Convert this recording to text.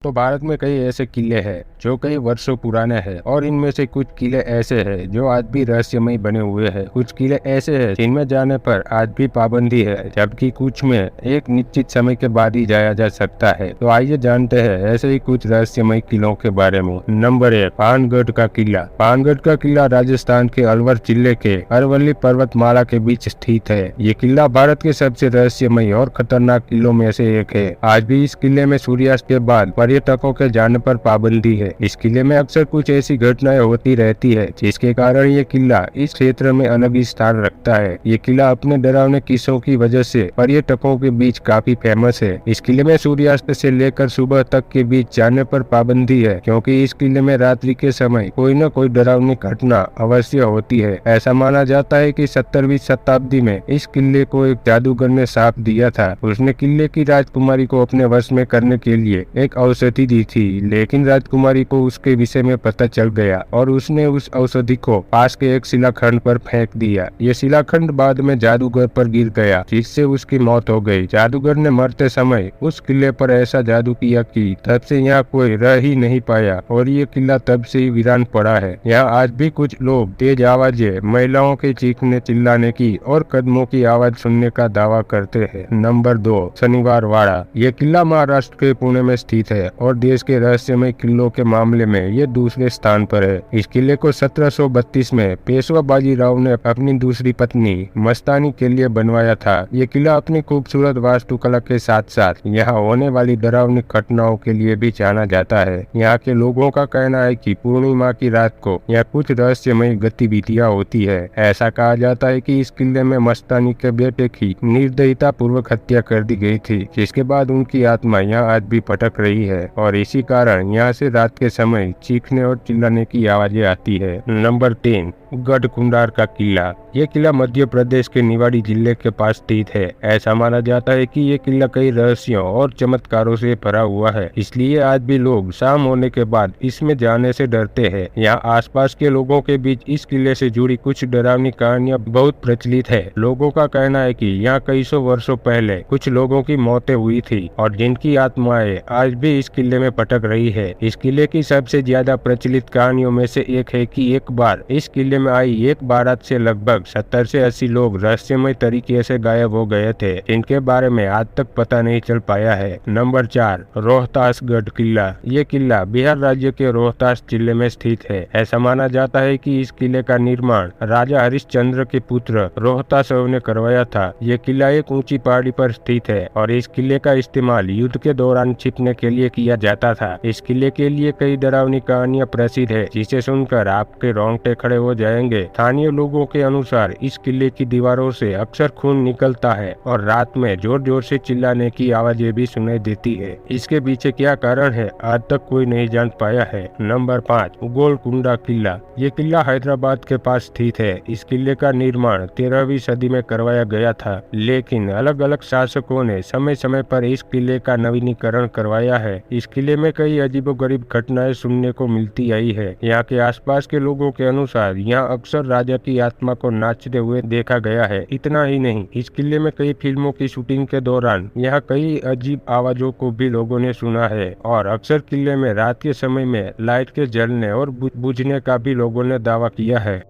तो भारत में कई ऐसे किले हैं जो कई वर्षों पुराने हैं और इनमें से कुछ किले ऐसे हैं जो आज भी रहस्यमय बने हुए हैं। कुछ किले ऐसे हैं जिनमें जाने पर आज भी पाबंदी है, जबकि कुछ में एक निश्चित समय के बाद ही जाया जा सकता है। तो आइए जानते हैं ऐसे ही कुछ रहस्यमय किलों के बारे में। नंबर 1, पानगढ़ का किला। पानगढ़ का किला राजस्थान के अलवर जिले के अरवल्ली पर्वतमाला के बीच स्थित है। ये किला भारत के सबसे रहस्यमय और खतरनाक किलों में से एक है। आज भी इस किले में सूर्यास्त के बाद पर्यटकों के जाने पर पाबंदी है। इस किले में अक्सर कुछ ऐसी घटनाएं होती रहती है जिसके कारण ये किला इस क्षेत्र में अलग ही स्थान रखता है। ये किला अपने डरावने किस्सों की वजह से पर्यटकों के बीच काफी फेमस है। इस किले में सूर्यास्त से लेकर सुबह तक के बीच जाने पर पाबंदी है, क्योंकि इस किले में रात्रि के समय कोई न कोई डरावनी घटना अवश्य होती है। ऐसा माना जाता है कि 17वीं शताब्दी में इस किले को एक जादूगर ने श्राप दिया था। उसने किले की राजकुमारी को अपने वश में करने के लिए एक औषधि दी थी, लेकिन राजकुमारी को उसके विषय में पता चल गया और उसने उस औषधि को पास के एक शिलाखंड पर फेंक दिया। ये शिलाखंड बाद में जादूगर पर गिर गया, जिससे उसकी मौत हो गई। जादूगर ने मरते समय उस किले पर ऐसा जादू किया कि तब से यहाँ कोई रह ही नहीं पाया और ये किला तब से ही वीरान पड़ा है। यहाँ आज भी कुछ लोग तेज आवाजें, महिलाओं के चीखने चिल्लाने की और कदमों की आवाज सुनने का दावा करते हैं। नंबर 2, शनिवार वाड़ा। ये किला महाराष्ट्र के पुणे में स्थित है और देश के रहस्यमय किलों के मामले में ये दूसरे स्थान पर है। इस किले को 1732 में पेशवा बाजीराव ने अपनी दूसरी पत्नी मस्तानी के लिए बनवाया था। ये किला अपनी खूबसूरत वास्तुकला के साथ साथ यहाँ होने वाली डरावनी घटनाओं के लिए भी जाना जाता है। यहाँ के लोगों का कहना है कि पूर्णिमा की रात को यहाँ कुछ रहस्यमय गतिविधियाँ होती है। ऐसा कहा जाता है कि इस किले में मस्तानी के बेटे की निर्दयता पूर्वक हत्या कर दी गई थी, जिसके बाद उनकी आत्मा यहाँ आज भी भटक रही है और इसी कारण यहाँ से रात के समय चीखने और चिल्लाने की आवाजें आती है। नंबर 3, गढ़कुंडार का किला। ये किला मध्य प्रदेश के निवाड़ी जिले के पास स्थित है। ऐसा माना जाता है कि ये किला कई रहस्यों और चमत्कारों से भरा हुआ है, इसलिए आज भी लोग शाम होने के बाद इसमें जाने से डरते हैं। यहाँ आसपास के लोगों के बीच इस किले से जुड़ी कुछ डरावनी कहानियां बहुत प्रचलित है। लोगों का कहना है कि यहाँ कई सौ वर्षों पहले कुछ लोगों की मौतें हुई थी और जिनकी आत्माएं आज भी इस किले में भटक रही है। इस किले की सबसे ज्यादा प्रचलित कहानियों में से एक है कि एक बार इस किले में आई एक बारात से लगभग 70 से 80 लोग रहस्यमय तरीके से गायब हो गए थे, जिनके बारे में आज तक पता नहीं चल पाया है। नंबर 4, रोहतासगढ़ किला। ये किला बिहार राज्य के रोहतास जिले में स्थित है। ऐसा माना जाता है कि इस किले का निर्माण राजा हरिश्चंद्र के पुत्र रोहतासव ने करवाया था। ये किला एक ऊंची पहाड़ी पर स्थित है और इस किले का इस्तेमाल युद्ध के दौरान छिपने के लिए किया जाता था। इस किले के लिए कई डरावनी कहानियां प्रसिद्ध है, जिसे सुनकर आपके रोंगटे खड़े हो जाएंगे। स्थानीय लोगों के अनुसार इस किले की दीवारों से अक्सर खून निकलता है और रात में जोर जोर से चिल्लाने की आवाजें भी सुनाई देती है। इसके पीछे क्या कारण है आज तक कोई नहीं जान पाया है। नंबर 5, गोलकुंडा किला। ये किला हैदराबाद के पास स्थित है। इस किले का निर्माण 13वीं सदी में करवाया गया था, लेकिन अलग अलग शासकों ने समय समय पर इस किले का नवीनीकरण करवाया है। इस किले में कई अजीबोगरीब घटनाएं सुनने को मिलती आई है। यहाँ के आसपास के लोगों के अनुसार यहाँ अक्सर राजा की आत्मा को नाचते हुए देखा गया है। इतना ही नहीं, इस किले में कई फिल्मों की शूटिंग के दौरान यहाँ कई अजीब आवाजों को भी लोगों ने सुना है और अक्सर किले में रात के समय में लाइट के जलने और बुझने का भी लोगों ने दावा किया है।